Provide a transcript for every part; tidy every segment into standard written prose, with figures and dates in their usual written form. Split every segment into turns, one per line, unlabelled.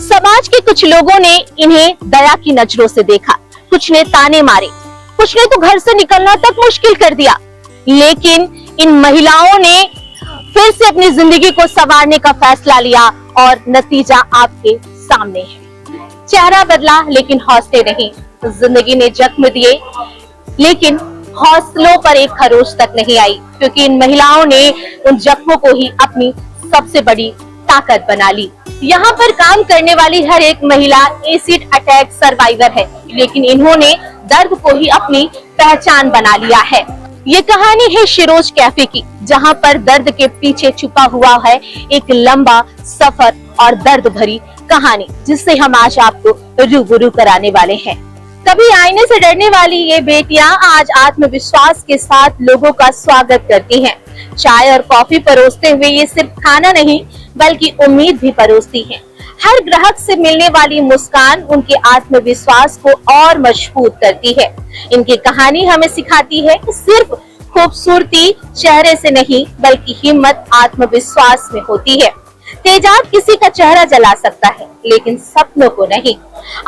समाज के कुछ लोगों ने इन्हें दया की नजरों से देखा, कुछ ने ताने मारे, कुछ ने तो घर से निकलना तक मुश्किल कर दिया। लेकिन इन महिलाओं ने फिर से अपनी जिंदगी को संवारने का फैसला लिया और नतीजा आपके सामने है। चेहरा बदला लेकिन हौसले नहीं। जिंदगी ने जख्म दिए लेकिन हौसलों पर एक खरोच तक नहीं आई, क्योंकि इन महिलाओं ने उन जख्मों को ही अपनी सबसे बड़ी ताकत बना ली। यहाँ पर काम करने वाली हर एक महिला एसिड अटैक सर्वाइवर है, लेकिन इन्होंने दर्द को ही अपनी पहचान बना लिया है। ये कहानी है शिरोज कैफे की, जहाँ पर दर्द के पीछे छुपा हुआ है एक लंबा सफर और दर्द भरी कहानी, जिससे हम आज आपको रूबरू कराने वाले हैं। कभी आईने से डरने वाली ये बेटियां आज आत्मविश्वास के साथ लोगों का स्वागत करती हैं। चाय और कॉफी परोसते हुए ये सिर्फ खाना नहीं बल्कि उम्मीद भी परोसती हैं। हर ग्राहक से मिलने वाली मुस्कान उनके आत्मविश्वास को और मजबूत करती है। इनकी कहानी हमें सिखाती है कि सिर्फ खूबसूरती चेहरे से नहीं बल्कि हिम्मत आत्मविश्वास में होती है। तेजाब किसी का चेहरा जला सकता है लेकिन सपनों को नहीं।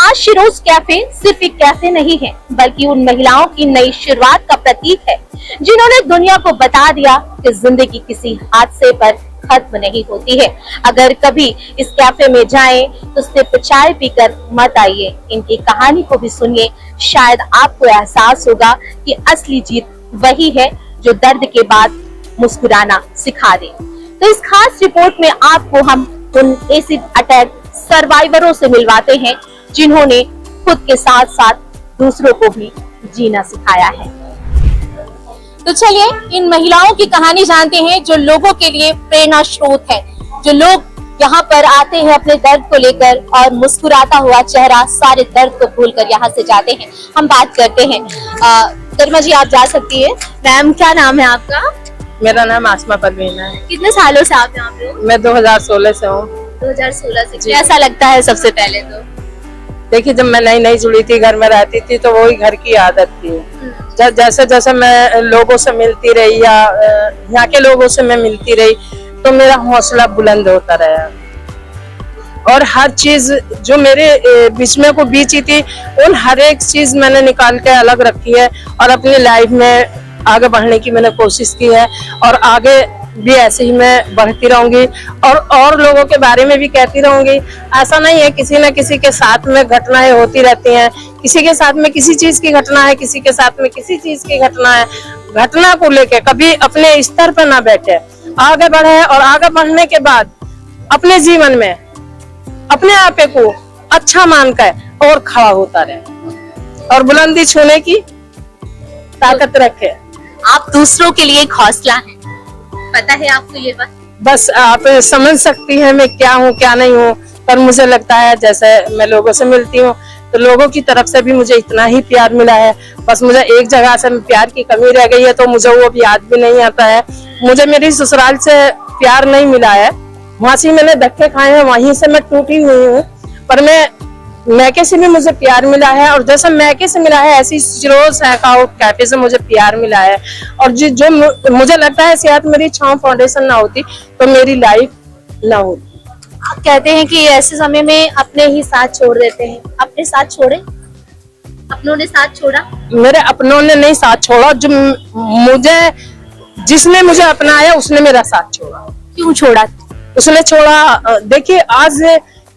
आज शिरोज कैफे सिर्फ एक कैफे नहीं है बल्कि उन महिलाओं की नई शुरुआत का प्रतीक है, जिन्होंने दुनिया को बता दिया कि जिंदगी किसी हादसे पर खत्म नहीं होती है। अगर कभी इस कैफे में जाएं तो सिर्फ चाय पीकर मत आइए, इनकी कहानी को भी सुनिए। शायद आपको एहसास होगा कि असली जीत वही है जो दर्द के बाद मुस्कुराना सिखा दे। तो इस खास रिपोर्ट में आपको हम उन एसिड अटैक सर्वाइवरों से मिलवाते हैं जिन्होंने खुद के साथ साथ दूसरों को भी जीना सिखाया है। तो चलिए इन महिलाओं की कहानी जानते हैं जो लोगों के लिए प्रेरणा स्रोत है, जो लोग यहाँ पर आते हैं अपने दर्द को लेकर और मुस्कुराता हुआ चेहरा सारे दर्द को भूलकर यहाँ से जाते हैं। हम बात करते हैं। गरिमा जी आप जा सकती है। मैम क्या नाम है आपका?
मेरा नाम आसमा परवीन है।
कितने सालों से आप यहाँ पे हो?
मैं 2016 से हूँ।
2016 से। कैसा लगता है सबसे पहले तो?
देखिए जब मैं नई जुड़ी थी, घर में रहती थी तो वही घर की आदत थी। जैसे जैसे मैं लोगों से मिलती रही या यहाँ के लोगों से मैं मिलती रही तो मेरा हौसला बुलंद होता रहा और हर चीज जो मेरे बीच में को बीची थी उन हर एक चीज मैंने निकाल के अलग रखी है और अपनी लाइफ में आगे बढ़ने की मैंने कोशिश की है और आगे भी ऐसे ही मैं बढ़ती रहूंगी और लोगों के बारे में भी कहती रहूंगी। ऐसा नहीं है, किसी न किसी के साथ में घटनाएं होती रहती हैं, किसी के साथ में किसी चीज की घटना है, किसी के साथ में किसी चीज की घटना है। घटना को लेके कभी अपने स्तर पर ना बैठे, आगे बढ़े और आगे बढ़ने के बाद अपने जीवन में अपने आप को अच्छा मानकर और खड़ा होता रहे और बुलंदी छूने की ताकत रखे।
आप दूसरों के लिए एक हौसला है, पता है आपको ये बात?
बस आप समझ सकती हैं मैं क्या हूँ क्या नहीं हूँ, पर मुझे लगता है जैसे मैं लोगों से मिलती हूँ तो लोगों की तरफ से भी मुझे इतना ही प्यार मिला है। बस मुझे एक जगह से प्यार की कमी रह गई है तो मुझे वो भी याद भी नहीं आता है। मुझे मेरी ससुराल से प्यार नहीं मिला है, वहां से मैंने धक्के खाए हैं, वहीं से मैं टूटी हुई हूँ। पर मैं मैके से भी मुझे प्यार मिला है और जैसा मैके से मिला है ऐसी शिरोज कैफे से मुझे प्यार मिला है। और जो मुझे लगता है शायद मेरी छांव फाउंडेशन ना होती तो मेरी लाइफ ना होती।
आप कहते हैं कि ऐसे समय में अपने ही साथ छोड़ देते हैं, अपने साथ छोड़े? अपनों ने साथ छोड़ा? मेरे
अपनों ने नहीं साथ छोड़ा, जिसने मुझे अपनाया उसने मेरा साथ छोड़ा।
क्यों छोड़ा?
उसने छोड़ा, देखिए आज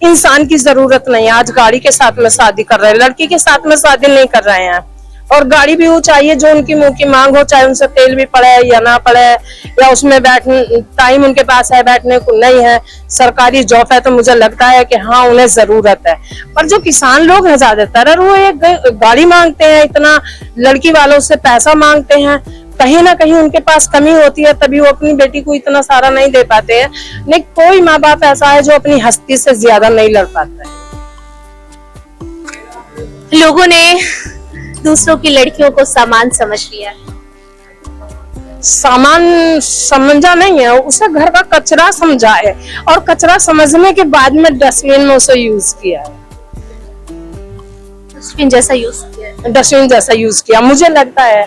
इंसान की जरूरत नहीं है। आज गाड़ी के साथ में शादी कर रहे हैं, लड़की के साथ में शादी नहीं कर रहे हैं। और गाड़ी भी वो चाहिए जो उनकी मुंह की मांग हो, चाहे उनसे तेल भी पड़े या ना पड़े, या उसमें बैठने टाइम उनके पास है बैठने को नहीं है। सरकारी जॉब है तो मुझे लगता है कि हाँ उन्हें जरूरत है। पर जो किसान लोग हैं ज्यादातर वो एक गाड़ी मांगते हैं, इतना लड़की वालों से पैसा मांगते हैं। कहीं ना कहीं उनके पास कमी होती है तभी वो अपनी बेटी को इतना सारा नहीं दे पाते हैं। नहीं कोई माँ बाप ऐसा है जो अपनी हस्ती से ज्यादा नहीं लड़ पाता है।
लोगों ने दूसरों की लड़कियों को सामान समझ लिया।
सामान समझा नहीं है, उसे घर का कचरा समझा है और कचरा समझने के बाद में डस्टबिन में उसे यूज किया है।
डस्टबिन जैसा यूज किया?
डस्टबिन जैसा यूज किया मुझे लगता है।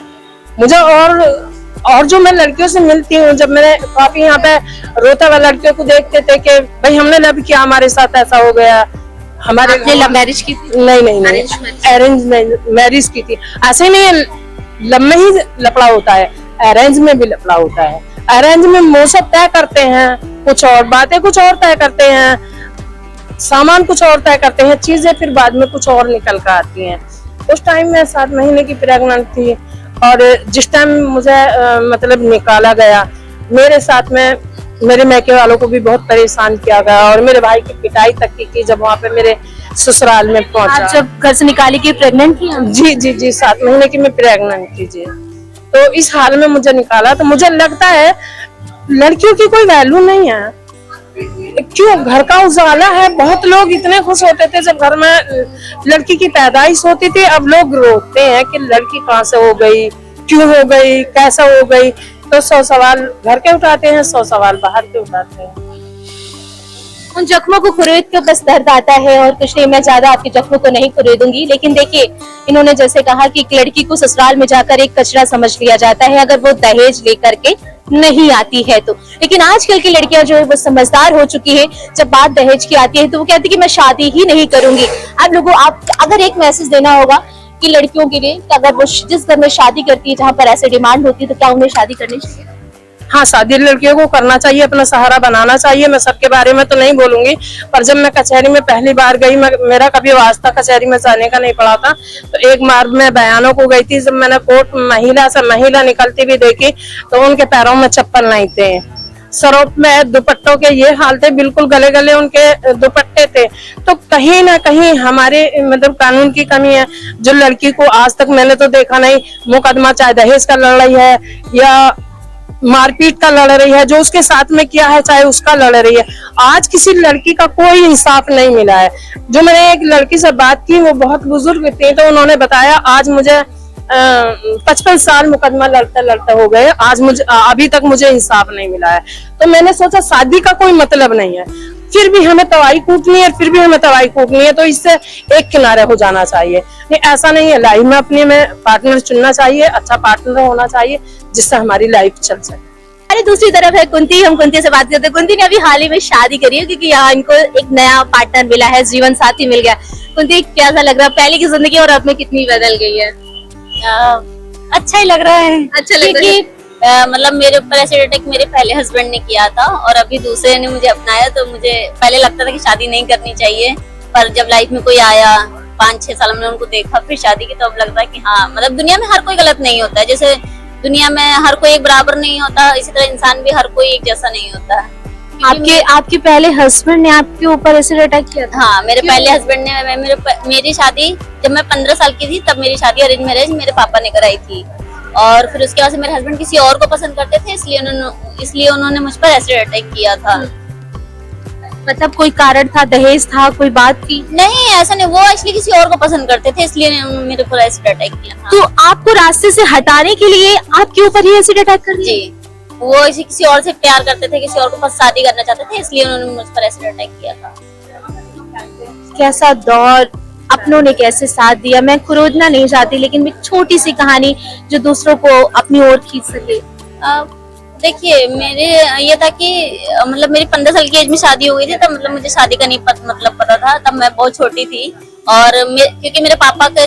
मुझे और जो मैं लड़कियों से मिलती हूँ, जब मैंने काफी यहाँ पे रोता हुआ लड़कियों को देखते थे कि भाई हमने लव किया, हमारे साथ ऐसा हो गया, हमारे
आपने लव मैरिज की थी?
नहीं नहीं नहीं,
Arrange marriage?
अरेंज मैरिज की थी। ऐसे नहीं, लव में ही लफड़ा होता है, अरेंज में भी लफड़ा होता है। अरेंज में मौसम तय करते हैं कुछ और, बातें कुछ और तय करते हैं, सामान कुछ और तय करते हैं, चीजें फिर बाद में कुछ और निकल कर आती हैं। उस टाइम में 7 महीने की प्रेग्नेंट थी, और जिस टाइम मुझे मतलब निकाला गया, मेरे साथ में मेरे मैके वालों को भी बहुत परेशान किया गया, और मेरे भाई की पिटाई तक की जब वहाँ पे मेरे ससुराल में
आप
पहुंचा।
जब घर से निकाली के प्रेग्नेंट थी आप?
जी जी जी, 7 महीने की मैं प्रेग्नेंट थी जी। तो इस हाल में मुझे निकाला, तो मुझे लगता है लड़कियों की कोई वैल्यू नहीं है। क्यों, घर का उजाला है। बहुत लोग इतने खुश होते थे जब घर में लड़की की पैदाइश होती थी, अब लोग रोते हैं कि लड़की कहाँ से हो गई, क्यों हो गई, कैसा हो गई। तो 100 सवाल घर के उठाते हैं, 100 सवाल बाहर के उठाते हैं।
उन जख्मों को खुरेद के बस दर्द आता है, और कुछ नहीं, मैं ज्यादा आपके जख्मों को नहीं खुरेदूंगी। लेकिन देखिए, इन्होंने जैसे कहा कि एक लड़की को ससुराल में जाकर एक कचरा समझ लिया जाता है अगर वो दहेज लेकर के नहीं आती है तो। लेकिन आजकल की लड़कियां जो है वो समझदार हो चुकी है, जब बात दहेज की आती है तो वो कहती है कि मैं शादी ही नहीं करूंगी। आप लोगों, आप अगर एक मैसेज देना होगा कि लड़कियों के लिए, कि अगर वो जिस घर में शादी करती है जहाँ पर ऐसे डिमांड होती है, तो क्या उन्हें शादी करनी चाहिए?
हाँ, शादी लड़कियों को करना चाहिए, अपना सहारा बनाना चाहिए। मैं सबके बारे में तो नहीं बोलूंगी, पर जब मैं कचहरी में पहली बार गई, मेरा कभी वास्ता कचहरी में जाने का नहीं पड़ा था, तो एक बार मैं बयानों को गई थी। जब मैंने कोर्ट महिला से महिला निकलती भी देखी, तो उनके पैरों में चप्पल नहीं थे, सरोप में दुपट्टों के ये हाल थे, बिल्कुल गले गले उनके दुपट्टे थे। तो कहीं ना कहीं हमारे मतलब कानून की कमी है। जो लड़की को आज तक मैंने तो देखा नहीं, मुकदमा चाहे दहेज का लड़ रही है या मारपीट का लड़ रही है, जो उसके साथ में किया है चाहे उसका लड़ रही है, आज किसी लड़की का कोई इंसाफ नहीं मिला है। जो मैंने एक लड़की से बात की, वो बहुत बुजुर्ग थी, तो उन्होंने बताया आज मुझे 55 साल मुकदमा लड़ते लड़ते हो गए, आज मुझे अभी तक मुझे इंसाफ नहीं मिला है। तो मैंने सोचा शादी का कोई मतलब नहीं है, फिर भी हमें तवाई कूटनी है, फिर भी हमें तवाई कूटनी है, तो इससे एक किनारे हो जाना चाहिए। नहीं, ऐसा नहीं है, लाइफ में अपने में पार्टनर चुनना चाहिए, अच्छा पार्टनर होना चाहिए जिससे हमारी लाइफ चल सके।
अरे दूसरी तरफ है कुंती, हम कुंती से बात करते हैं। कुंती ने अभी हाल ही में शादी करी है, क्योंकि यहाँ इनको एक नया पार्टनर मिला है, जीवन साथी मिल गया। कुंती, कैसा लग रहा है पहले की जिंदगी और अब में कितनी बदल गई है?
अच्छा ही लग रहा है।
अच्छा लग रहा है।
क्योंकि मतलब मेरे ऊपर ऐसे अटैक मेरे पहले हस्बैंड ने किया था, और अभी दूसरे ने मुझे अपनाया। तो मुझे पहले लगता था कि शादी नहीं करनी चाहिए, पर जब लाइफ में कोई आया, 5-6 साल में उनको देखा, फिर शादी की, तो अब लगता है कि हाँ, मतलब दुनिया में हर कोई गलत नहीं होता है। जैसे दुनिया में हर कोई एक बराबर नहीं होता, इसी तरह इंसान भी हर कोई एक जैसा नहीं होता है।
आपके पहले हस्बैंड ने आपके ऊपर ऐसे अटैक किया था?
हाँ, मेरे पहले हस्बैंड ने मेरी शादी जब मैं 15 साल की थी, तब मेरी शादी अरेंज मैरिज मेरे पापा ने कराई थी। और फिर उसके बाद से मेरे हस्बैंड किसी और को पसंद करते थे, इसलिए उन्होंने मुझ पर ऐसे अटैक किया था।
मतलब कोई कारण था, दहेज था, कोई बात थी?
नहीं, ऐसा नहीं, वो एक्चुअली किसी और को पसंद करते थे, इसलिए मेरे ऊपर एसिड अटैक किया था।
तो आपको रास्ते से हटाने के लिए आपके ऊपर ही एसिड अटैक कर दिया?
जी, वो ऐसे किसी और से प्यार करते थे, किसी और को पास शादी करना चाहते थे, इसलिए उन्होंने मुझ पर एसिड अटैक किया था।
कैसा दौर, अपनों ने कैसे साथ दिया? मैं खुरोदना नहीं चाहती, लेकिन एक छोटी सी कहानी जो दूसरों को अपनी ओर खींच सके।
देखिए, मेरे ये था कि मतलब मेरी 15 साल की एज में शादी हो गई थी, तब मतलब मुझे शादी का नहीं मतलब पता था, तब मैं बहुत छोटी थी। और क्योंकि मेरे पापा के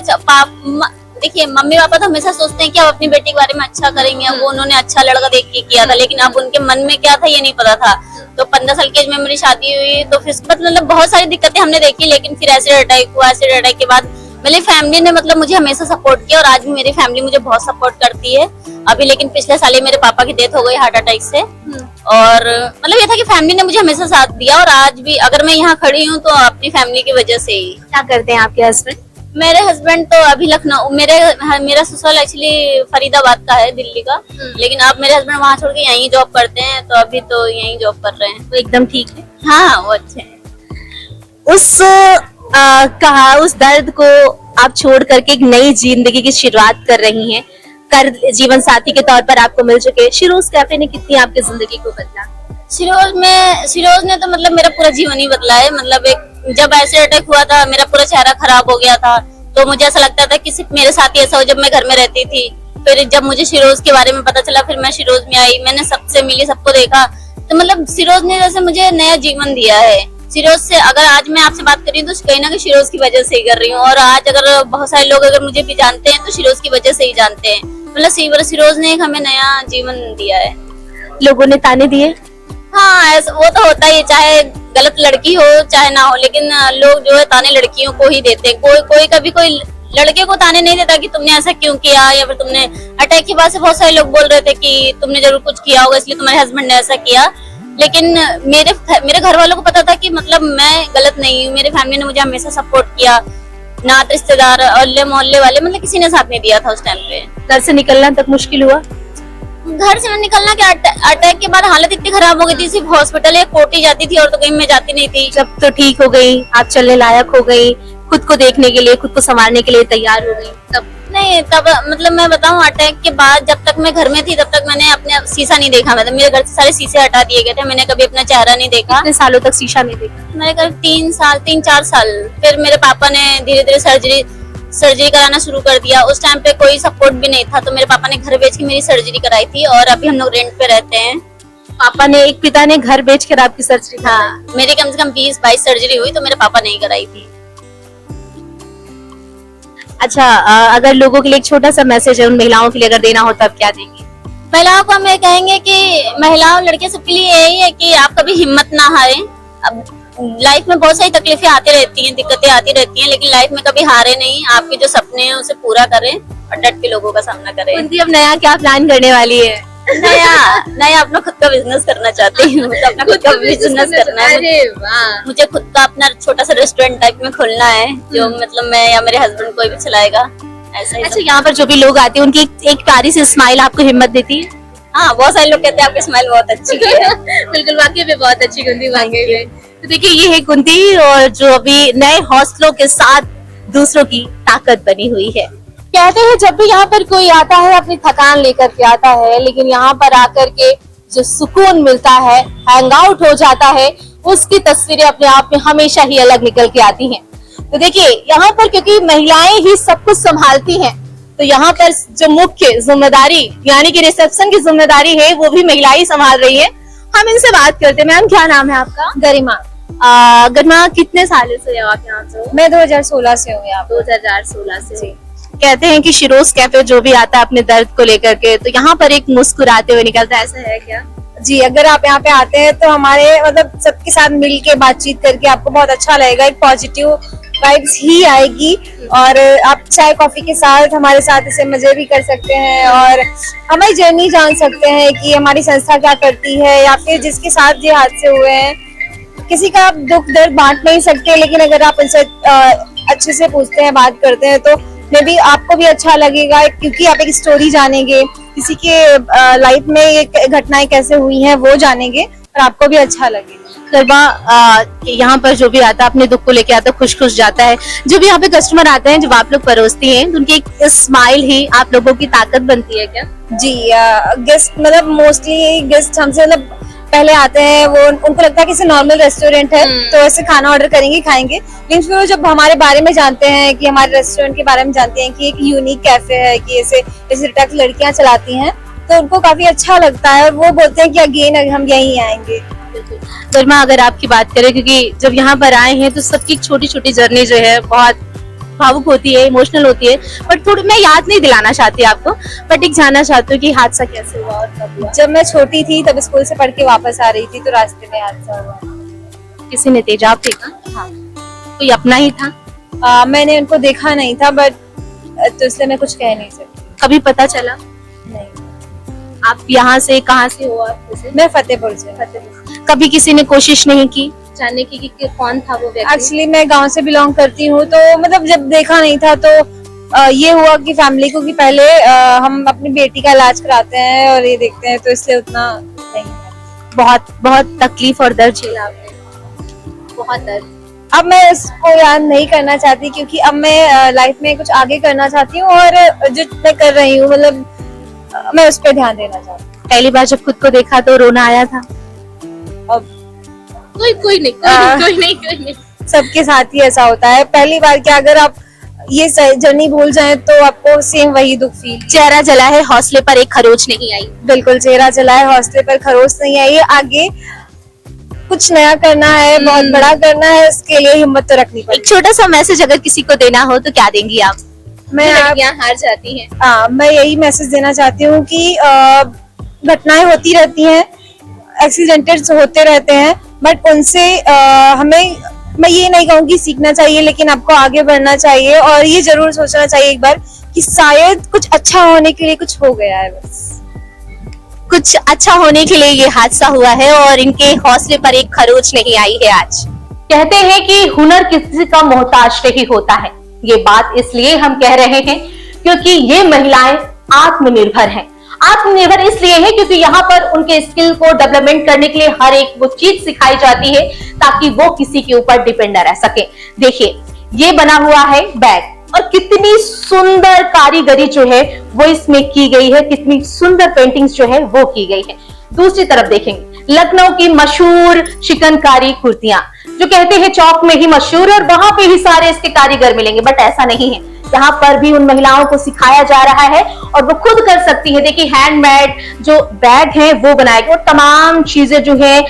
देखिए, मम्मी पापा तो हमेशा सोचते हैं कि अब अपनी बेटी के बारे में अच्छा करेंगे, वो उन्होंने अच्छा लड़का देख के किया था, लेकिन अब उनके मन में क्या था ये नहीं पता था। तो 15 साल की एज में मेरी शादी हुई, तो फिर मतलब बहुत सारी दिक्कतें हमने देखी, लेकिन फिर एसिड अटैक हुआ। एसिड अटैक के बाद मेरी फैमिली ने मतलब मुझे हमेशा सपोर्ट किया, और आज भी मेरी फैमिली मुझे बहुत सपोर्ट करती है। अभी लेकिन पिछले साल ही मेरे पापा की डेथ हो गई हार्ट अटैक से, और मतलब ये था कि फैमिली ने मुझे हमेशा साथ दिया, और आज भी अगर मैं यहाँ खड़ी हूँ तो अपनी फैमिली की वजह से ही।
क्या करते हैं आपके हस्बैंड?
मेरे हस्बैंड तो अभी लखनऊ, मेरा ससुराल एक्चुअली फरीदाबाद का है, दिल्ली का, लेकिन अब मेरे हस्बैंड वहाँ छोड़ के यहीं जॉब करते हैं, तो अभी तो यहीं जॉब कर रहे हैं।
वो एकदम ठीक है?
हाँ, वो अच्छे हैं।
उस दर्द को आप छोड़ करके एक नई जिंदगी की शुरुआत कर रही हैं, जीवन साथी के तौर पर आपको मिल चुके। शिरोज कैफे ने कितनी आपकी जिंदगी को बदला?
शिरोज ने तो मतलब मेरा पूरा जीवन ही बदला है। मतलब जब ऐसे अटैक हुआ था, मेरा पूरा चेहरा खराब हो गया था, तो मुझे ऐसा लगता था कि सिर्फ मेरे साथ ही ऐसा हो। जब मैं घर में रहती थी, फिर जब मुझे शिरोज के बारे में पता चला, फिर मैं शिरोज में आई, मैंने सबसे मिली, सबको देखा, तो मतलब शिरोज ने जैसे मुझे नया जीवन दिया है। शिरोज से, अगर आज मैं आपसे बात कर रही हूँ तो कहीं ना कहीं शिरोज की वजह से ही कर रही हूँ। और आज अगर बहुत सारे लोग अगर मुझे भी जानते हैं तो शिरोज की वजह से ही जानते हैं। मतलब शिरोज ने एक हमें नया जीवन दिया है।
लोगों ने ताने दिए?
हाँ, ऐसा वो तो होता ही, चाहे गलत लड़की हो चाहे ना हो, लेकिन लोग जो है ताने लड़कियों को ही देते हैं। कोई कभी कोई लड़के को ताने नहीं देता कि तुमने ऐसा क्यों किया, या फिर तुमने अटैक के बाद से बहुत सारे लोग बोल रहे थे कि तुमने जरूर कुछ किया होगा इसलिए तुम्हारे हस्बैंड ने ऐसा किया। लेकिन मेरे घर वालों को पता था कि मतलब मैं गलत नहीं हूँ। मेरे फैमिली ने मुझे हमेशा सपोर्ट किया, नात रिश्तेदार अल्ले मोहल्ले वाले, मतलब किसी ने साथ नहीं दिया था उस टाइम पे।
घर से निकलना तक मुश्किल हुआ?
घर से निकलना क्या, अटैक के बाद हालत इतनी खराब हो गई थी, सिर्फ हॉस्पिटल या कोर्ट ही जाती थी और तो कहीं मैं जाती नहीं थी।
जब तो ठीक हो गई, आप चलने लायक हो गई, खुद को देखने के लिए, खुद को संभालने के लिए तैयार हो गई, तब?
नहीं, तब मतलब मैं बताऊं, अटैक के बाद जब तक मैं घर में थी तब तक मैंने अपने शीशा नहीं देखा। मतलब मेरे घर से सारे शीशे हटा दिए गए थे, मैंने कभी अपना चेहरा नहीं देखा।
कितने सालों तक शीशा नहीं देखा?
मेरे करीब 3-4 साल। फिर मेरे पापा ने धीरे धीरे सर्जरी कराना शुरू कर दिया। उस टाइम पे कोई सपोर्ट भी नहीं था, तो मेरे पापा ने घर बेच के मेरी सर्जरी कराई थी। और अभी हम लोग रेंट पे रहते हैं।
पापा ने, एक पिता ने घर बेच कर आपकी सर्जरी?
हाँ, मेरी कम से कम 20-22 सर्जरी हुई तो मेरे पापा ने ही कराई थी।
अच्छा, अगर लोगों के लिए एक छोटा सा मैसेज है उन महिलाओं के लिए अगर देना हो तब क्या देंगे?
महिलाओं को हम ये कहेंगे कि महिलाओं लड़कियों सबके लिए यही है कि आप कभी हिम्मत ना हारें। अब लाइफ में बहुत सारी तकलीफें आती रहती हैं, दिक्कतें आती रहती हैं, लेकिन लाइफ में कभी हारे नहीं। आपके जो सपने हैं उसे पूरा करें और डट के लोगों का सामना करें।
उनकी अब नया क्या प्लान करने वाली है?
नया अपना खुद का बिजनेस करना चाहती हूँ। मुझे अपना खुद का बिजनेस करना है। मुझे खुद का अपना छोटा सा रेस्टोरेंट टाइप में खोलना है, जो मतलब मैं या मेरे हस्बैंड कोई भी चलाएगा, ऐसा ही।
अच्छा, यहाँ पर जो भी लोग आते हैं उनकी एक प्यारी सी स्माइल आपको हिम्मत देती है?
हाँ, बहुत सारे लोग कहते हैं आपकी स्माइल बहुत अच्छी है।
बिल्कुल, वाकई में बहुत अच्छी कुंती, वाकई में। तो देखिए, ये है कुंती, और जो अभी नए हौसलों के साथ दूसरों की ताकत बनी हुई है। कहते हैं जब भी यहाँ पर कोई आता है अपनी थकान लेकर के आता है, लेकिन यहाँ पर आकर के जो सुकून मिलता है, हैंग आउट हो जाता है, उसकी तस्वीरें अपने आप में हमेशा ही अलग निकल के आती हैं। तो देखिए, यहाँ पर क्योंकि महिलाएं ही सब कुछ संभालती हैं, तो यहाँ पर जो मुख्य जिम्मेदारी यानी कि रिसेप्शन की जिम्मेदारी है वो भी महिला ही संभाल रही है। हम इनसे बात करते हैं। मैम, क्या नाम है आपका?
गरिमा।
गरिमा, कितने साल से हो आप यहाँ से?
मैं 2016 से हूँ यहाँ।
2016 से। कहते हैं कि शिरोज कैफे जो भी आता है अपने दर्द को लेकर के, तो यहाँ पर एक मुस्कुराते हुए निकलता है, ऐसा है क्या?
जी, अगर आप यहाँ पे आते हैं तो हमारे मतलब सबके साथ मिल के बातचीत करके आपको बहुत अच्छा लगेगा। एक पॉजिटिव वाइब्स ही आएगी, और आप चाय कॉफी के साथ हमारे साथ इसे मजे भी कर सकते हैं और हमारी जर्नी जान सकते हैं कि हमारी संस्था क्या करती है, या फिर जिसके साथ ये हादसे हुए हैं, किसी का आप दुख दर्द बांट नहीं सकते, लेकिन अगर आप उनसे अच्छे से पूछते हैं, बात करते हैं, तो मे भी आपको भी अच्छा लगेगा, क्योंकि आप एक स्टोरी जानेंगे, किसी के लाइफ में ये घटनाएं कैसे हुई हैं वो जानेंगे और आपको भी अच्छा लगेगा।
गरबा, यहाँ पर जो भी आता है अपने दुख को लेके आता है, खुश खुश जाता है। जो भी यहाँ पे कस्टमर आते हैं, जब आप लोग परोसती हैं, तो उनकी एक स्माइल ही आप लोगों की ताकत बनती है क्या?
जी, गेस्ट मतलब मोस्टली गेस्ट हमसे मतलब पहले आते हैं, वो उनको लगता है कि इसे नॉर्मल रेस्टोरेंट है तो ऐसे खाना ऑर्डर करेंगे, खाएंगे, लेकिन फिर वो जब हमारे बारे में जानते हैं, कि हमारे रेस्टोरेंट के बारे में जानते हैं कि एक यूनिक कैफे है, कि ऐसे रिटैक्स लड़कियां चलाती हैं, तो उनको काफी अच्छा लगता है और वो बोलते हैं कि अगेन हम यहीं आएंगे।
गरिमा, अगर आपकी बात करें, क्योंकि जब यहाँ पर आए हैं तो सबकी छोटी छोटी जर्नी जो है बहुत भावुक होती है, इमोशनल होती है, बट थोड़ी मैं याद नहीं दिलाना चाहती आपको, बट एक जानना चाहती हूँ कि हादसा कैसे हुआ और कब हुआ?
जब मैं छोटी थी तब स्कूल से पढ़ के वापस आ रही थी तो रास्ते में हादसा हुआ।
किसी ने तेजाब फेंका?
हाँ।
कोई अपना ही था?
मैंने उनको देखा नहीं था, बट तो इसलिए मैं कुछ कह नहीं सकती।
कभी पता चला?
नहीं।
आप यहाँ से कहाँ से हो आप?
मैं फतेहपुर से।
कभी किसी ने कोशिश नहीं की जानने की कि कौन था वो व्यक्ति?
एक्चुअली मैं गांव से बिलोंग करती हूँ, तो मतलब जब देखा नहीं था तो ये हुआ कि फैमिली को कि पहले हम अपनी बेटी का इलाज कराते हैं और ये देखते हैं, तो इसलिए उतना नहीं है।
बहुत बहुत तकलीफ और दर्द झेला आपने? बहुत दर्द।
अब मैं इसको याद नहीं करना चाहती, क्योंकि अब मैं लाइफ में कुछ आगे करना चाहती हूँ और जो मैं कर रही हूँ मतलब मैं उस पर ध्यान देना चाहती हूँ।
पहली बार जब खुद को देखा तो रोना आया था?
अब
कोई नहीं।
सबके साथ ही ऐसा होता है। पहली बार क्या, अगर आप ये जर्नी भूल जाएं तो आपको सेम वही दुख फील।
चेहरा जला है, हौसले पर एक खरोच नहीं आई।
बिल्कुल, चेहरा जला है, हौसले पर खरोच नहीं आई। आगे कुछ नया करना है, बहुत बड़ा करना है, उसके लिए हिम्मत तो रखनी
एक
पड़ेगी।
छोटा सा मैसेज अगर किसी को देना हो तो क्या देंगी आप?
मैं
लड़कियां हार जाती हैं।
मैं यही मैसेज देना चाहती हूँ कि घटनाएं होती रहती हैं, एक्सीडेंट्स होते रहते हैं, बट उनसे हमें, मैं ये नहीं कहूँगी सीखना चाहिए, लेकिन आपको आगे बढ़ना चाहिए और ये जरूर सोचना चाहिए एक बार कि शायद कुछ अच्छा होने के लिए कुछ हो गया है, बस
कुछ अच्छा होने के लिए ये हादसा हुआ है और इनके हौसले पर एक खरोच नहीं आई है आज। कहते हैं कि हुनर किसी का मोहताज नहीं होता है। ये बात इसलिए हम कह रहे हैं क्योंकि ये महिलाएं आत्मनिर्भर हैं। आत्मनिर्भर इसलिए है क्योंकि यहाँ पर उनके स्किल को डेवलपमेंट करने के लिए हर एक वो चीज सिखाई जाती है ताकि वो किसी के ऊपर डिपेंड न रह सके। देखिए ये बना हुआ है बैग और कितनी सुंदर कारीगरी जो है वो इसमें की गई है, कितनी सुंदर पेंटिंग्स जो है वो की गई है। दूसरी तरफ देखेंगे लखनऊ की मशहूर चिकनकारी कुर्तियां जो कहते हैं चौक में ही मशहूर और वहां पे ही सारे इसके कारीगर मिलेंगे, बट ऐसा नहीं है। यहाँ पर भी उन महिलाओं को सिखाया जा रहा है और वो खुद कर सकती है। देखिए हैंडमेड जो बैग है वो बनाएगी और तमाम चीजें जो है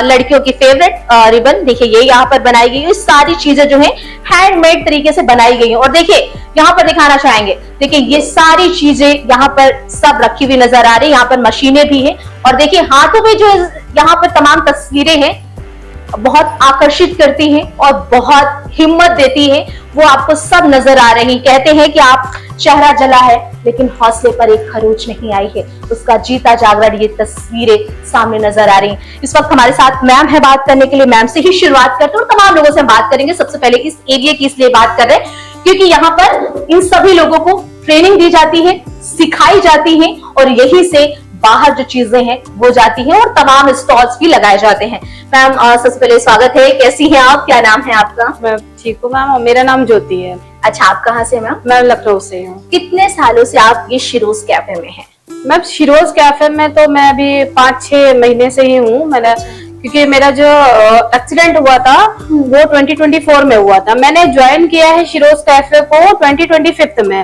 लड़कियों की फेवरेट रिबन देखिए ये यहाँ पर बनाई गई है। सारी चीजें जो है हैंडमेड तरीके से बनाई गई है और देखिए यहाँ पर दिखाना चाहेंगे, देखिए ये सारी चीजें यहाँ पर सब रखी हुई नजर आ रही है। यहाँ पर मशीनें भी है और देखिए हाथों में जो यहाँ पर तमाम तस्वीरें हैं बहुत आकर्षित करती हैं और बहुत हिम्मत देती है, वो आपको सब नजर आ रही। कहते हैं कि आप चेहरा जला है लेकिन हौसले पर एक खरोच नहीं आई है, उसका जीता जागरण ये तस्वीरें सामने नजर आ रही। इस वक्त हमारे साथ मैम है बात करने के लिए, मैम से ही शुरुआत करते हैं और तमाम लोगों से हम बात करेंगे। सबसे पहले इस एरिया की इसलिए बात कर रहे हैं क्योंकि यहाँ पर इन सभी लोगों को ट्रेनिंग दी जाती है, सिखाई जाती है और यही से बाहर जो चीजें हैं वो जाती हैं और तमाम स्टॉल्स भी लगाए जाते हैं। मैम सबसे पहले स्वागत है, कैसी हैं आप, क्या नाम है आपका?
मैं ठीक हूँ मैम और मेरा नाम ज्योति है।
अच्छा आप कहाँ से मैम?
मैं लखनऊ से हूँ।
कितने सालों से आप ये शिरोज कैफे में हैं?
मैम शिरोज कैफे में तो मैं अभी 5-6 महीने से ही हूँ। मैंने क्योंकि मेरा जो एक्सीडेंट हुआ था वो 2024 में हुआ था। मैंने ज्वाइन किया है शिरोज कैफे को 2025 में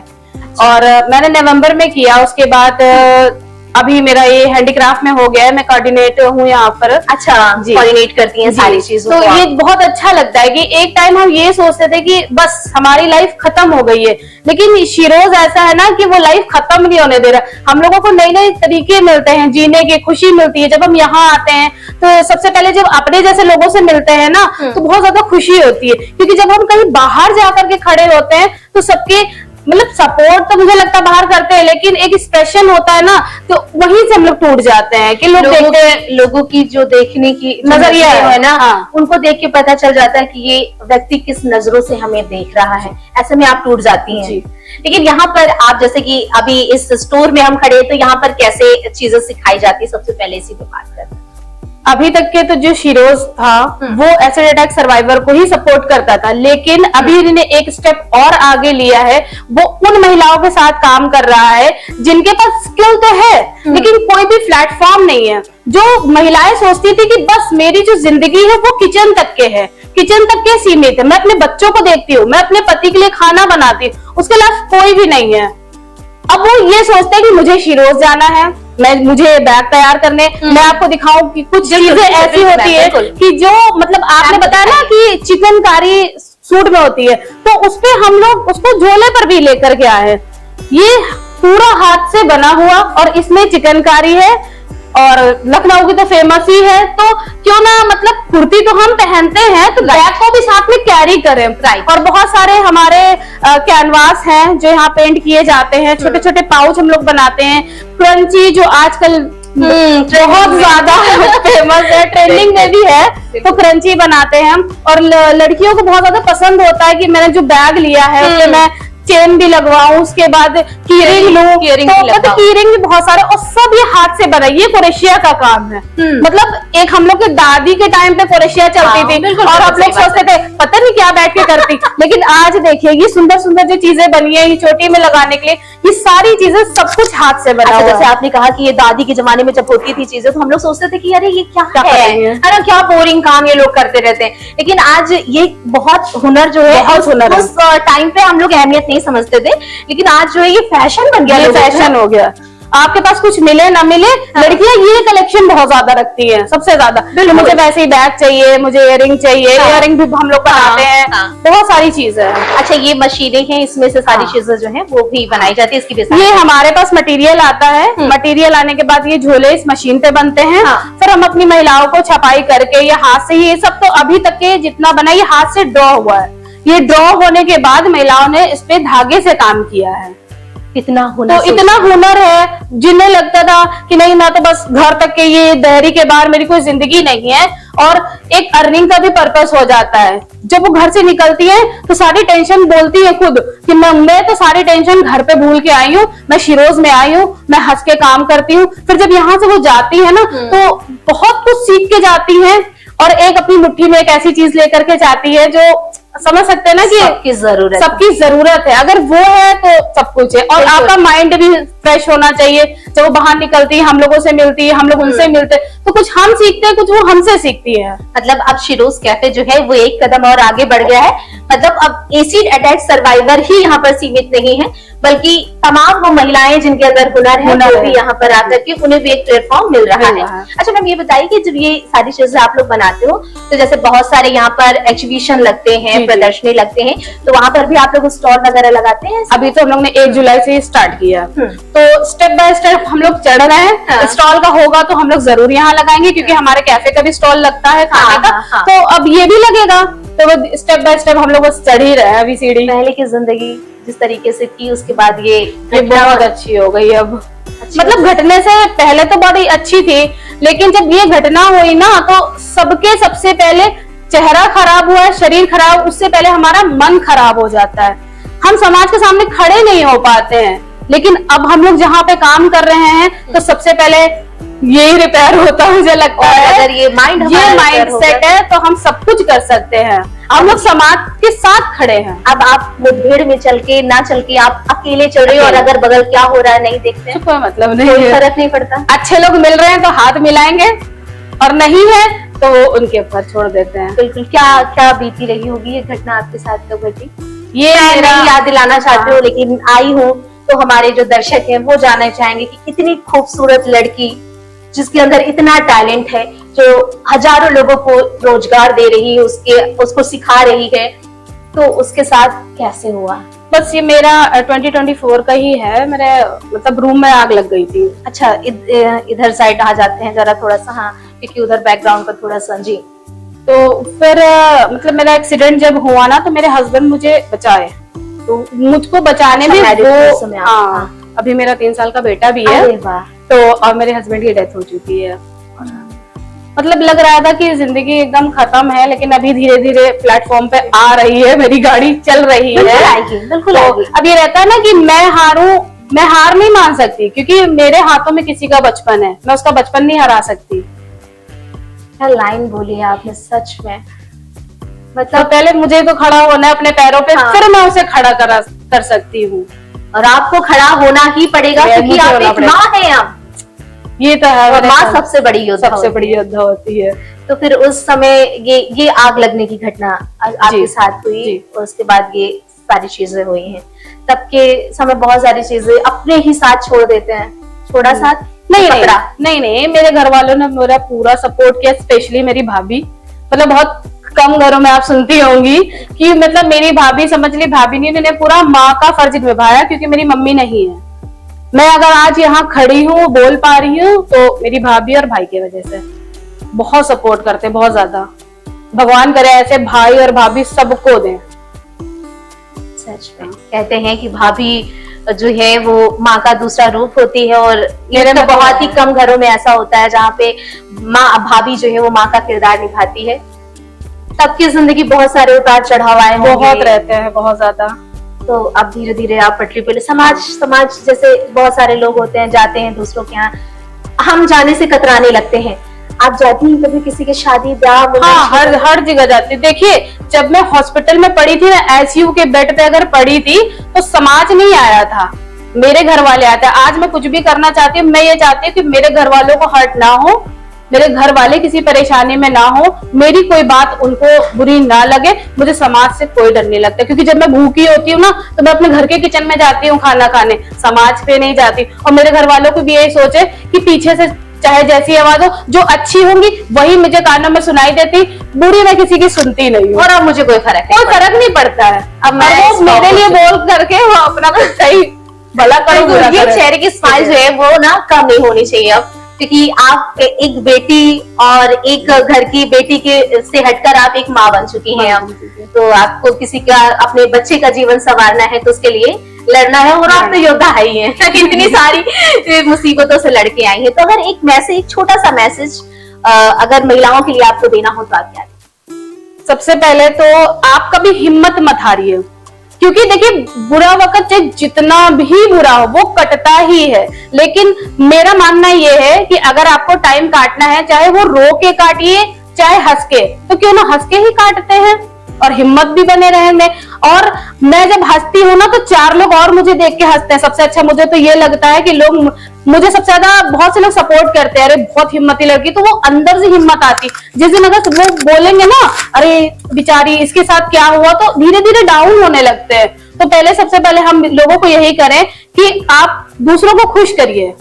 और मैंने नवंबर में किया। उसके बाद अभी मेरा ये हैंडीक्राफ्ट में हो गया है, मैं कोऑर्डिनेट हूँ यहाँ पर।
अच्छा जी, कोऑर्डिनेट करती हैं सारी चीजों
तो
को
ये बहुत अच्छा लगता है कि एक टाइम हम ये सोचते थे कि बस हमारी लाइफ खत्म हो गई है, लेकिन शिरोज ऐसा है ना कि वो लाइफ खत्म नहीं होने दे रहा। हम लोगों को नए नए तरीके मिलते हैं जीने की, खुशी मिलती है। जब हम यहाँ आते हैं तो सबसे पहले जब अपने जैसे लोगों से मिलते हैं ना तो बहुत ज्यादा खुशी होती है, क्योंकि जब हम कहीं बाहर जाकर के खड़े होते हैं तो सबके मतलब सपोर्ट तो मुझे लगता है बाहर करते हैं, लेकिन एक एक्सप्रेशन होता है ना तो वहीं से हम लोग टूट जाते हैं कि
लोगों की जो देखने की
नजरिया
है ना,
हाँ।
उनको देख के पता चल जाता है कि ये व्यक्ति किस नजरों से हमें देख रहा है, ऐसे में आप टूट जाती हैं। लेकिन यहाँ पर आप जैसे कि अभी इस स्टोर में हम खड़े तो यहाँ पर कैसे चीजें सिखाई जाती है, सबसे पहले इसी पे बात करते हैं।
अभी तक के तो जो शिरोज था वो एसिड अटैक सर्वाइवर को ही सपोर्ट करता था, लेकिन अभी इन्होंने एक स्टेप और आगे लिया है। वो उन महिलाओं के साथ काम कर रहा है जिनके पास स्किल तो है लेकिन कोई भी प्लेटफॉर्म नहीं है। जो महिलाएं सोचती थी कि बस मेरी जो जिंदगी है वो किचन तक के है, किचन तक के सीमित है, मैं अपने बच्चों को देखती हूँ, मैं अपने पति के लिए खाना बनाती हूँ, उसके अलावा कोई भी नहीं है। अब वो ये सोचते हैं कि मुझे शिरोज जाना है, मुझे बैग तैयार करने। मैं आपको दिखाऊं कि कुछ चीजें ऐसी होती है कि जो मतलब आपने बताया ना कि चिकनकारी सूट में होती है, तो उसपे हम लोग उसको झोले पर भी लेकर के आए हैं। ये पूरा हाथ से बना हुआ और इसमें चिकनकारी है और लखनऊ की तो फेमस ही है, तो क्यों ना मतलब कुर्ती तो हम पहनते हैं तो बैग को भी साथ में कैरी करें। और बहुत सारे हमारे कैनवास हैं जो यहाँ पेंट किए जाते हैं, छोटे छोटे पाउच हम लोग बनाते हैं। क्रंची जो आजकल बहुत ज्यादा फेमस है, ट्रेंडिंग में भी है, तो क्रंची बनाते हैं हम। और लड़कियों को बहुत ज्यादा पसंद होता है कि मैंने जो बैग लिया है उसमें मैं चेन भी लगवाऊं, उसके बाद कीरिंग लूं, तो कीरिंग भी बहुत सारे, और सब ये हाथ से बना, ये क्रोशिया का काम है। मतलब एक हम लोग के दादी के टाइम पे क्रोशिया चलती थी और हम लोग सोचते थे पता नहीं क्या बैठ के करती, लेकिन आज देखिए ये सुंदर सुंदर जो चीजें बनी है, ये चोटी में लगाने के लिए, ये सारी चीजें सब कुछ हाथ से बना।
जैसे आपने कहा कि ये दादी के जमाने में जब होती थी चीजें तो हम लोग सोचते थे कि अरे ये क्या है ना, क्या बोरिंग काम ये लोग करते रहते हैं। लेकिन आज ये बहुत हुनर जो है उस टाइम पे हम लोग अहमियत नहीं समझते थे, लेकिन आज जो है ये फैशन बन गया,
ये फैशन हो गया।
आपके पास कुछ मिले ना मिले, लड़कियां ये कलेक्शन बहुत ज्यादा रखती हैं, सबसे ज्यादा। तो मुझे वैसे ही बैग चाहिए, मुझे इयररिंग चाहिए, इयररिंग भी हम लोग बनाते हैं, बहुत सारी चीजें हैं।
अच्छा, ये मशीनें हैं, इसमें से सारी चीजें जो है वो भी बनाई जाती है, इसकी डिजाइन।
ये हमारे पास मटेरियल आता है, मटेरियल आने के बाद ये झोले इस मशीन पे बनते हैं। फिर हम अपनी महिलाओं को छपाई करके, ये हाथ से ही, ये सब तो अभी तक के जितना बना ये हाथ से ड्रॉ हुआ है। ये ड्रॉ होने के बाद महिलाओं ने इस पे धागे से काम किया है।
इतना हुनर,
तो इतना हुनर है, जिन्हें लगता था कि नहीं मैं तो बस घर तक के, ये दहरी के बाहर मेरी कोई जिंदगी नहीं है, और एक अर्निंग का भी पर्पस हो जाता है। जब वो घर से निकलती है तो सारी टेंशन बोलती है खुद कि मैं तो सारी टेंशन घर पे भूल के आई हूँ, मैं शिरोज में आई हूँ, मैं हंस के काम करती हूँ। फिर जब यहाँ से वो जाती है ना तो बहुत कुछ सीख के जाती है, और एक अपनी मुट्ठी में एक ऐसी चीज लेकर के जाती है जो समझ सकते हैं ना कि सबकी जरूरत है। अगर वो है तो सब कुछ है। और आपका माइंड भी फ्रेश होना चाहिए। जब वो बाहर निकलती है, हम लोगों से मिलती है, हम लोग उनसे मिलते हैं, तो कुछ हम सीखते हैं, कुछ वो हमसे सीखती है।
मतलब अब शिरोज कैफे जो है वो एक कदम और आगे बढ़ गया है। मतलब अब एसिड अटैक सर्वाइवर ही यहाँ पर सीमित नहीं है, बल्कि तमाम वो महिलाएं जिनके अंदर हुनर है वो भी यहाँ पर आकर के उन्हें भी एक प्लेटफॉर्म मिल रहा है। अच्छा मैम, ये बताइए कि जब ये सारी चीजें आप लोग बनाते हो तो जैसे बहुत सारे यहाँ पर एग्जीबिशन लगते हैं, प्रदर्शनी लगते हैं, तो वहाँ पर भी आप लोग स्टॉल वगैरह लगाते हैं?
अभी तो हम लोग ने 1 जुलाई से स्टार्ट किया, तो स्टेप बाय स्टेप हम लोग चढ़ रहे हैं। स्टॉल का होगा तो हम लोग जरूर यहाँ लगाएंगे, क्योंकि हमारे कैफे का भी स्टॉल लगता है खाने का, तो अब ये भी लगेगा। तो वो स्टेप बाय स्टेप हम लोग बस चढ़ ही रहे हैं अभी सीढ़ी।
पहले की जिंदगी जिस तरीके से की, उसके बाद ये
बहुत अच्छी हो गई अब। मतलब घटने से पहले तो बड़ी अच्छी थी, लेकिन जब ये घटना हुई ना तो सबके सबसे पहले चेहरा खराब हुआ है, शरीर खराब, उससे पहले हमारा मन खराब हो जाता है। हम समाज के सामने खड़े नहीं हो पाते हैं, लेकिन अब हम लोग जहाँ पे काम कर रहे हैं तो सबसे पहले यही रिपेयर होता है, मुझे लगता है।
अगर ये माइंड
सेट है तो हम सब कुछ कर सकते हैं। हम लोग समाज के साथ खड़े हैं।
अब आप मुठभेड़ में चल के ना चल के आप अकेले चल रहे हो, और अगर बगल क्या हो रहा है नहीं देखते हैं,
कोई मतलब नहीं,
कोई फर्क नहीं पड़ता।
अच्छे लोग मिल रहे हैं तो हाथ मिलाएंगे, और नहीं है तो उनके ऊपर छोड़ देते हैं।
बिल्कुल। क्या क्या बीती रही होगी ये घटना आपके साथ कब घटी?
ये
नहीं याद दिलाना चाहती हूँ, लेकिन आई हूँ तो हमारे जो दर्शक हैं वो जानना चाहेंगे कि इतनी खूबसूरत लड़की जिसके अंदर इतना टैलेंट है, जो हजारों लोगों को रोजगार दे रही है, उसको सिखा रही है, तो उसके साथ कैसे हुआ?
बस ये मेरा 2024 का ही है। मेरे मतलब रूम में आग लग गई थी।
अच्छा, इधर साइड आ जाते हैं जरा थोड़ा सा, हाँ, क्योंकि उधर बैकग्राउंड पर थोड़ा सा जी।
तो फिर मतलब मेरा एक्सीडेंट जब हुआ ना तो मेरे हस्बैंड मुझे बचाए, तो मुझको बचाने में वो, हाँ, अभी मेरा 3 साल का बेटा भी है, तो और मेरे हस्बैंड की डेथ हो चुकी है। मतलब लग रहा था कि जिंदगी एकदम खत्म है, लेकिन अभी धीरे धीरे प्लेटफॉर्म पे आ रही है, मेरी गाड़ी चल रही है।
बिल्कुल।
तो अब ये रहता है ना कि मैं हार नहीं मान सकती, क्योंकि मेरे हाथों में किसी का बचपन है, मैं उसका बचपन नहीं हरा सकती।
क्या लाइन बोली है आपने, सच में।
मतलब तो पहले मुझे तो खड़ा होना है अपने पैरों पे, फिर मैं उसे खड़ा कर सकती हूँ।
और आपको खड़ा होना ही पड़ेगा, क्योंकि आप एक माँ हैं। आप
ये तो है,
और माँ सबसे बड़ी योद्धा
होती है।
तो फिर उस समय ये आग लगने की घटना आपके साथ हुई, और उसके बाद ये सारी चीजें हुई हैं। तब के समय बहुत सारी चीजें अपने ही साथ छोड़ देते हैं। छोड़ा साथ?
नहीं, मेरे घर वालों ने मेरा पूरा सपोर्ट किया, स्पेशली मेरी भाभी। मतलब बहुत कम घरों में आप सुनती होंगी कि मतलब मेरी भाभी, समझ ली भाभी ने, उन्होंने पूरा माँ का फर्ज निभाया, क्योंकि मेरी मम्मी नहीं है। मैं अगर आज यहाँ खड़ी हूँ, बोल पा रही हूँ, तो मेरी भाभी और भाई की वजह से। बहुत सपोर्ट करते, बहुत ज्यादा। भगवान करे ऐसे भाई और भाभी सबको दें।
सच में कहते हैं कि भाभी जो है वो माँ का दूसरा रूप होती है, और मेरे तो बहुत ही कम घरों में ऐसा होता है जहाँ पे भाभी जो है वो माँ का किरदार निभाती है। तब की जिंदगी बहुत सारे उतार चढ़ाव आए,
बहुत रहते हैं, बहुत ज्यादा।
तो अब धीरे धीरे आप पटरी पे, समाज जैसे बहुत सारे लोग होते हैं, जाते हैं दूसरों के यहाँ, हम जाने से कतराने लगते हैं। आप जाती हैं कभी किसी के शादी ब्याह?
हाँ, हर जगह जाती। देखिए, जब मैं हॉस्पिटल में पड़ी थी ना, ICU के बेड पे अगर पड़ी थी, तो समाज नहीं आया था, मेरे घर वाले आते हैं। आज मैं कुछ भी करना चाहती हूँ, मैं ये चाहती हूँ कि मेरे घर वालों को हर्ट ना हो, मेरे घर वाले किसी परेशानी में ना हो, मेरी कोई बात उनको बुरी ना लगे, मुझे समाज से कोई डर नहीं लगता। क्योंकि जब मैं भूखी होती हूँ ना तो मैं अपने घर के किचन में जाती हूँ खाना खाने, समाज पे नहीं जाती। और मेरे घर वालों को भी यही सोच है कि पीछे से चाहे जैसी आवाज हो, जो अच्छी होंगी वही मुझे कानों में सुनाई देती, बुरी मैं किसी की सुनती नहीं हूँ।
और अब मुझे कोई फर्क
नहीं पड़ता है।
अब मैं
वो मेरे लिए बोल करके वो अपना सही भला करो, बुरा
ये
करो।
चेहरे की स्माइल जो है वो ना कम नहीं होनी चाहिए अब, क्योंकि आप एक बेटी और एक घर की बेटी के से हटकर आप एक माँ बन चुकी हैं अब। तो आपको किसी का अपने बच्चे का जीवन संवारना है तो उसके लिए लड़ना है, और आप तो योद्धा है ही हैं। इतनी सारी मुसीबतों से लड़के आई हैं। तो अगर एक मैसेज, छोटा सा मैसेज अगर महिलाओं के लिए आपको देना हो तो आप क्या दें?
सबसे पहले तो आप कभी हिम्मत मत हारिए, क्योंकि देखिए बुरा वक्त चाहे जितना भी बुरा हो वो कटता ही है। लेकिन मेरा मानना ये है कि अगर आपको टाइम काटना है, चाहे वो रो के काटिए चाहे हंस के, तो क्यों ना हंस के ही काटते हैं और हिम्मत भी बने रहेंगे। और मैं जब हंसती हूँ ना तो 4 लोग और मुझे देख के हंसते हैं। सबसे अच्छा मुझे तो ये लगता है कि लोग मुझे सबसे ज्यादा, बहुत से लोग सपोर्ट करते हैं, अरे बहुत हिम्मती लड़की, तो वो अंदर से हिम्मत आती। जिस दिन अगर वो बोलेंगे ना अरे बेचारी इसके साथ क्या हुआ, तो धीरे धीरे डाउन होने लगते हैं। तो पहले सबसे पहले हम लोगों को यही करें कि आप दूसरों को खुश करिए।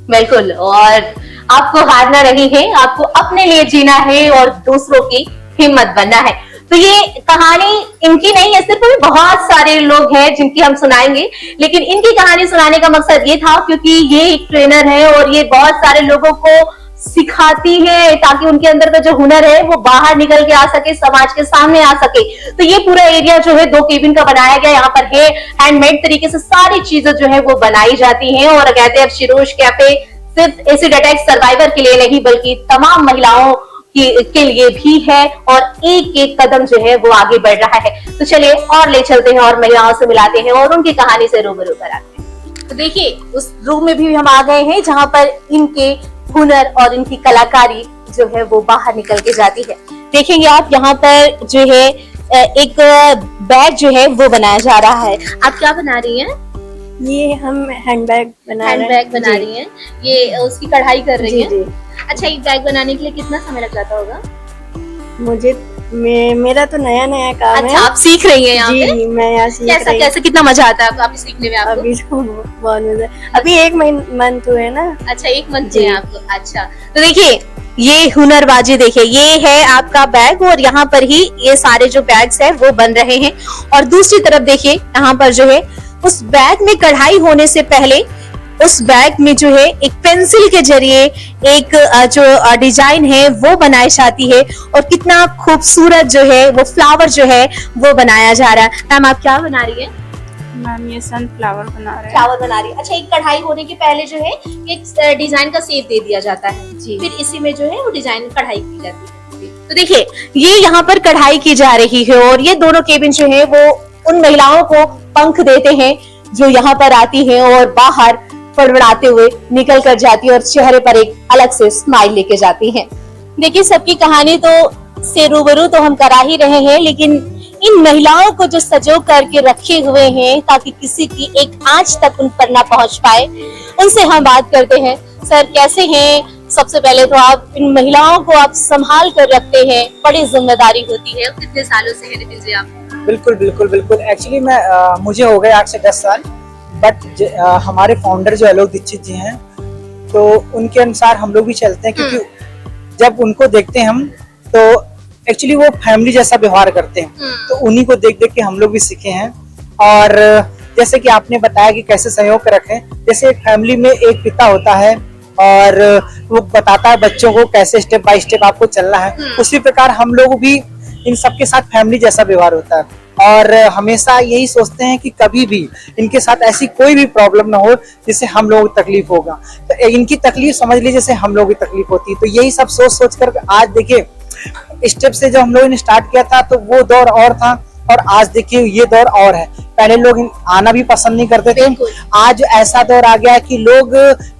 बिल्कुल, और आपको हारना नहीं है, आपको अपने लिए जीना है और दूसरों की हिम्मत बनना है। तो ये कहानी इनकी नहीं है, सिर्फ भी बहुत सारे लोग हैं जिनकी हम सुनाएंगे, लेकिन इनकी कहानी सुनाने का मकसद ये था क्योंकि ये एक ट्रेनर है और ये बहुत सारे लोगों को सिखाती है ताकि उनके अंदर का जो हुनर है वो बाहर निकल के आ सके, समाज के सामने आ सके। तो ये पूरा एरिया जो है 2 केबिन का बनाया गया, यहाँ पर है हैंडमेड तरीके से सारी चीजें जो है वो बनाई जाती हैं। और कहते हैं अब शिरोज कैफे सिर्फ एसिड अटैक सर्वाइवर के लिए नहीं बल्कि तमाम महिलाओं के लिए भी है, और एक एक कदम जो है वो आगे बढ़ रहा है। तो चलिए और ले चलते हैं और महिलाओं से मिलाते हैं और उनकी कहानी से रूबरू कराते हैं। तो देखिए उस रूम में भी हम आ गए हैं जहां पर इनके हुनर और इनकी कलाकारी जो है वो बाहर निकल के जाती है। देखेंगे आप यहाँ पर जो है एक बैग जो है वो बनाया जा रहा है। आप क्या बना रही हैं?
ये हम हैंडबैग
हैंडबैग बना रही हैं, ये उसकी कढ़ाई कर रही हैं। अच्छा, एक बैग बनाने के लिए कितना समय लग जाता होगा?
मेरा तो नया नया काम है।
अच्छा, आप सीख रही हैं यहाँ पे?
जी, मैं यहाँ सीख
कैसा
रही
कैसे कितना मजा आता है आपको आप सीखने में? आपको
अभी तो बहुत मजा, अभी 1 मंथ हुए ना।
अच्छा, 1 मंथ है आपको। अच्छा, तो देखिए ये हुनरबाजी, देखिए ये है आपका बैग और यहाँ पर ही ये सारे जो बैग्स है वो बन रहे हैं। और दूसरी तरफ देखिए यहाँ पर जो है उस बैग में कढ़ाई होने से पहले उस बैग में जो है एक पेंसिल के जरिए एक जो डिजाइन है वो बनाई जाती है, और कितना खूबसूरत जो है वो फ्लावर जो है वो बनाया जा रहा है। मैम आप क्या बना रही है?
मैम ये सनफ्लावर बना रहे हैं।
फ्लावर बना रही है। अच्छा, एक कढ़ाई होने के पहले जो है एक डिजाइन का शेप दे दिया जाता है जी, फिर इसी में जो है वो डिजाइन कढ़ाई की जाती है। तो देखिए ये यहाँ पर कढ़ाई की जा रही है और ये दोनों केबिन जो है वो उन महिलाओं को पंख देते हैं जो यहाँ पर आती है और बाहर फड़फड़ाते हुए निकल कर जाती है और चेहरे पर एक अलग से स्माइल लेके जाती हैं। देखिए सबकी कहानी तो से रूबरू तो हम करा ही रहे हैं, लेकिन इन महिलाओं को जो सजो करके रखे हुए हैं ताकि किसी की एक आंच तक उन पर ना पहुंच पाए, उनसे हम बात करते हैं। सर कैसे हैं? सबसे पहले तो आप इन महिलाओं को आप संभाल कर रखते हैं, बड़ी जिम्मेदारी होती है। कितने सालों से है नितिन जी आप?
बिल्कुल बिल्कुल बिल्कुल। एक्चुअली मैं मुझे हो गए 8 से 10 साल, बट हमारे फाउंडर जो आलोक दीक्षित जी हैं तो उनके अनुसार हम लोग भी चलते हैं, क्योंकि जब उनको देखते हैं हम तो एक्चुअली वो फैमिली जैसा व्यवहार करते हैं, तो उन्हीं को देख देख के हम लोग भी सीखे हैं। और जैसे कि आपने बताया कि कैसे सहयोग रखें, जैसे एक फैमिली में एक पिता होता है और वो बताता है बच्चों को कैसे स्टेप बाय स्टेप आपको चलना है, उसी प्रकार हम लोग भी इन सबके साथ फैमिली जैसा व्यवहार होता है। और हमेशा यही सोचते हैं कि कभी भी इनके साथ ऐसी कोई भी प्रॉब्लम ना हो जिससे हम लोगों को तकलीफ होगा, तो इनकी तकलीफ समझ लीजिए जैसे हम लोगों की तकलीफ होती है। तो यही सब सोच सोच कर आज देखिए स्टेप से जब हम लोगों ने स्टार्ट किया था तो वो दौर और था, और आज देखिए ये दौर और है। पहले लोग आना भी पसंद नहीं करते थे, आज ऐसा दौर आ गया है कि लोग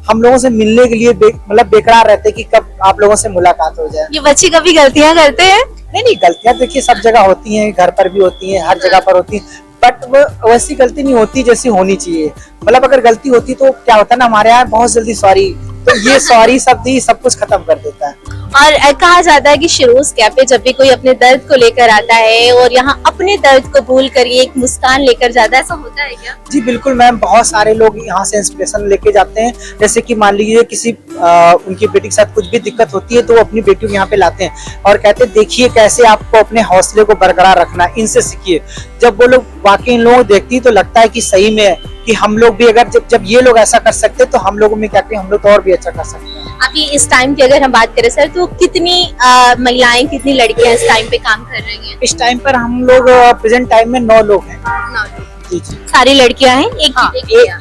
हम लोगों से मिलने के लिए मतलब बेकरार रहते कि कब आप लोगों से मुलाकात हो जाए।
ये बच्चे कभी गलतियां करते हैं?
नहीं, गलतियां देखिए सब जगह होती हैं, घर पर भी होती हैं, हर जगह पर होती हैं, बट वो वैसी गलती नहीं होती जैसी होनी चाहिए। मतलब अगर गलती होती तो क्या होता है ना, हमारे यहाँ बहुत जल्दी सॉरी तो ये सॉरी शब्द ही सब कुछ खत्म कर देता है।
और कहा जाता है कि शिरोज कैफे जब भी कोई अपने दर्द को लेकर आता है और यहाँ अपने दर्द को भूल कर ये एक मुस्कान लेकर जाता है, ऐसा होता है क्या?
जी बिल्कुल मैम, बहुत सारे लोग यहाँ से इंस्पिरेशन लेके जाते हैं। जैसे कि मान लीजिए किसी उनकी बेटी के साथ कुछ भी दिक्कत होती है तो वो अपनी बेटी को यहाँ पे लाते हैं और कहते हैं देखिए कैसे आपको अपने हौसले को बरकरार रखना है, इनसे सीखिए। जब वो लोग वाकई इन लोगों को देखती है तो लगता है कि सही में कि हम लोग भी अगर जब ये लोग ऐसा कर सकते तो हम लोगों में क्या हम लोग तो और भी अच्छा कर सकते हैं।
अभी इस टाइम की अगर हम बात करें सर, तो कितनी महिलाएं, कितनी लड़कियां इस टाइम पे काम कर रही हैं?
इस टाइम पर हम लोग प्रेजेंट टाइम में 9 लोग हैं। जी जी,
सारी लड़कियां हैं?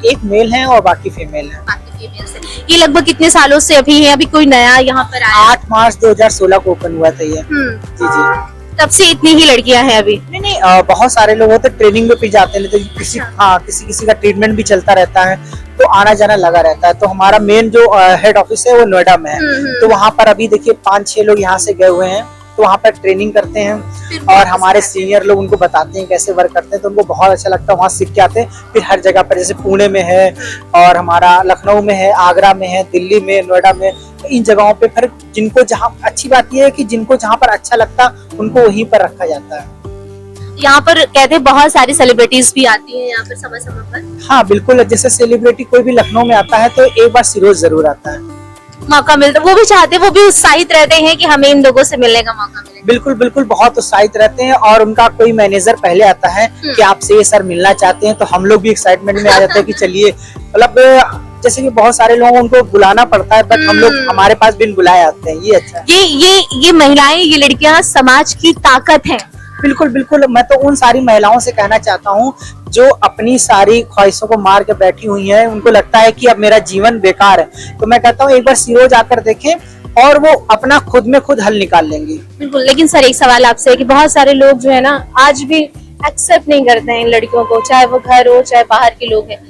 एक मेल है और बाकी फीमेल है।
बाकी female से। ये लगभग कितने सालों से अभी है? अभी कोई नया यहाँ पर आया?
8 मार्च 2016 को ओपन हुआ था ये। जी जी,
तब से इतनी ही लड़कियां हैं अभी?
नहीं बहुत सारे लोग होते ट्रेनिंग में भी जाते हैं, तो किसी का ट्रीटमेंट भी चलता रहता है, तो आना जाना लगा रहता है। तो हमारा मेन जो हेड ऑफिस है वो नोएडा में है, तो वहाँ पर अभी देखिए 5-6 लोग यहाँ से गए हुए हैं, तो वहाँ पर ट्रेनिंग करते हैं और हमारे सीनियर लोग उनको बताते हैं कैसे वर्क करते हैं, तो उनको बहुत अच्छा लगता है। वहाँ सीख के आते हैं। फिर हर जगह पर जैसे पुणे में है और हमारा लखनऊ में है, आगरा में है, दिल्ली में, नोएडा में, इन जगहों पे फिर जिनको जहाँ अच्छी बात यह है कि जिनको जहाँ पर अच्छा लगता उनको वहीं पर रखा जाता है।
यहाँ पर कहते हैं बहुत सारी सेलिब्रिटीज भी आती हैं यहाँ पर समय समय पर।
हाँ बिल्कुल, जैसे सेलिब्रिटी कोई भी लखनऊ में आता है तो एक बार सिरोज जरूर आता है।
मौका मिलता है, वो भी चाहते हैं, वो भी उत्साहित रहते हैं कि हमें इन लोगों से मिलने का मौका मिले।
बिल्कुल बिल्कुल, बहुत उत्साहित रहते हैं और उनका कोई मैनेजर पहले आता है कि आपसे ये सर मिलना चाहते हैं, तो हम लोग भी एक्साइटमेंट में आ जाते हैं कि चलिए। मतलब जैसे कि बहुत सारे लोगों को उनको बुलाना पड़ता है, बट हम लोग हमारे पास बिन बुलाए आते हैं, ये अच्छा है।
ये महिलाएं, ये लड़कियां समाज की ताकत हैं।
बिल्कुल बिल्कुल, मैं तो उन सारी महिलाओं से कहना चाहता हूँ जो अपनी सारी ख्वाहिशों को मार के बैठी हुई हैं, उनको लगता है कि अब मेरा जीवन बेकार है, तो मैं कहता हूँ एक बार सिरोज आकर देखें और वो अपना खुद में खुद हल निकाल लेंगी।
बिल्कुल, लेकिन सर एक सवाल आपसे है कि बहुत सारे लोग जो है ना आज भी एक्सेप्ट नहीं करते हैं इन लड़कियों को, चाहे वो घर हो चाहे बाहर के लोग हैं।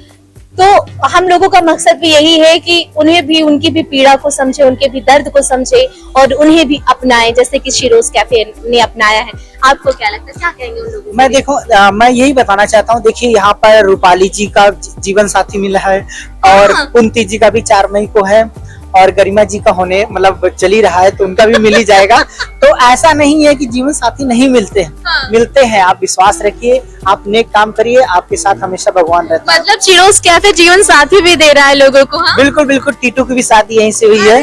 तो हम लोगों का मकसद भी यही है कि उन्हें भी, उनकी भी पीड़ा को समझे, उनके भी दर्द को समझे और उन्हें भी अपनाए, जैसे कि शिरोज कैफे ने अपनाया है। आपको क्या लगता है, क्या कहेंगे उन लोगों को?
मैं यही बताना चाहता हूँ, देखिए यहाँ पर रूपाली जी का जीवन साथी मिला है और कुंती जी का भी 4 मई को है और गरिमा जी का होने मतलब चल ही रहा है, तो उनका भी मिल ही जाएगा। तो ऐसा नहीं है कि जीवन साथी नहीं मिलते हैं, मिलते हैं। आप विश्वास रखिए, आप नेक काम करिए, आपके साथ हमेशा भगवान रहता है।
मतलब शिरोज कैफे जीवन साथी भी दे रहा है लोगों को? हाँ?
बिल्कुल बिल्कुल, टीटू की भी शादी यहीं से हुई है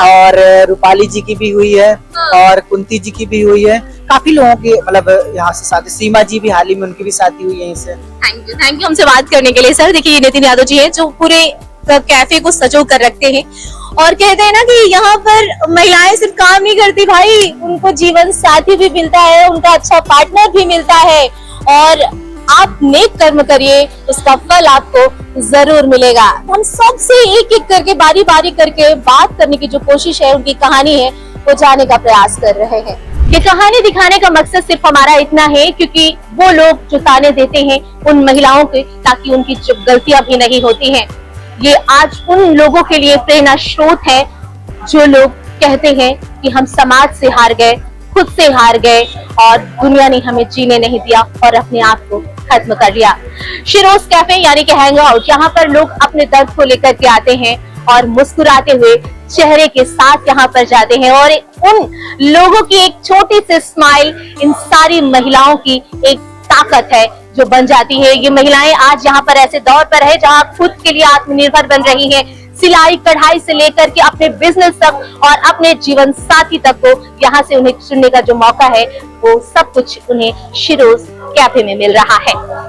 और रूपाली जी की भी हुई है और कुंती जी की भी हुई है। काफी लोगों की मतलब यहाँ से शादी, सीमा जी भी हाल ही में उनकी भी शादी हुई यहीं से।
थैंक यू हमसे बात करने के लिए सर। देखिए नितिन यादव जी है जो पूरे कैफे को सजो कर रखते हैं और कहते हैं ना कि यहाँ पर महिलाएं सिर्फ काम नहीं करती भाई, उनको जीवन साथी भी मिलता है, उनका अच्छा पार्टनर भी मिलता है और आप नेक कर्म करिए, उसका फल आपको जरूर मिलेगा। हम सबसे एक एक करके, बारी बारी करके बात करने की जो कोशिश है, उनकी कहानी है, वो जानने का प्रयास कर रहे हैं। ये कहानी दिखाने का मकसद सिर्फ हमारा इतना है क्योंकि वो लोग जो ताने देते हैं उन महिलाओं के, ताकि उनकी गलतियां भी नहीं होती हैं। ये आज उन लोगों के लिए प्रेरणा स्रोत है जो लोग कहते हैं कि हम समाज से हार गए, खुद से हार गए और दुनिया ने हमें जीने नहीं दिया और अपने आप को खत्म कर लिया। शिरोज कैफे यानी कि हैंग आउट, यहाँ पर लोग अपने दर्द को लेकर के आते हैं और मुस्कुराते हुए चेहरे के साथ यहाँ पर जाते हैं और उन लोगों की एक छोटी सी स्माइल इन सारी महिलाओं की एक ताकत है जो बन जाती है। ये महिलाएं आज यहाँ पर ऐसे दौर पर है जहाँ खुद के लिए आत्मनिर्भर बन रही हैं, सिलाई कढ़ाई से लेकर के अपने बिजनेस तक और अपने जीवन साथी तक को यहाँ से उन्हें चुनने का जो मौका है वो सब कुछ उन्हें शिरोज कैफे में मिल रहा है।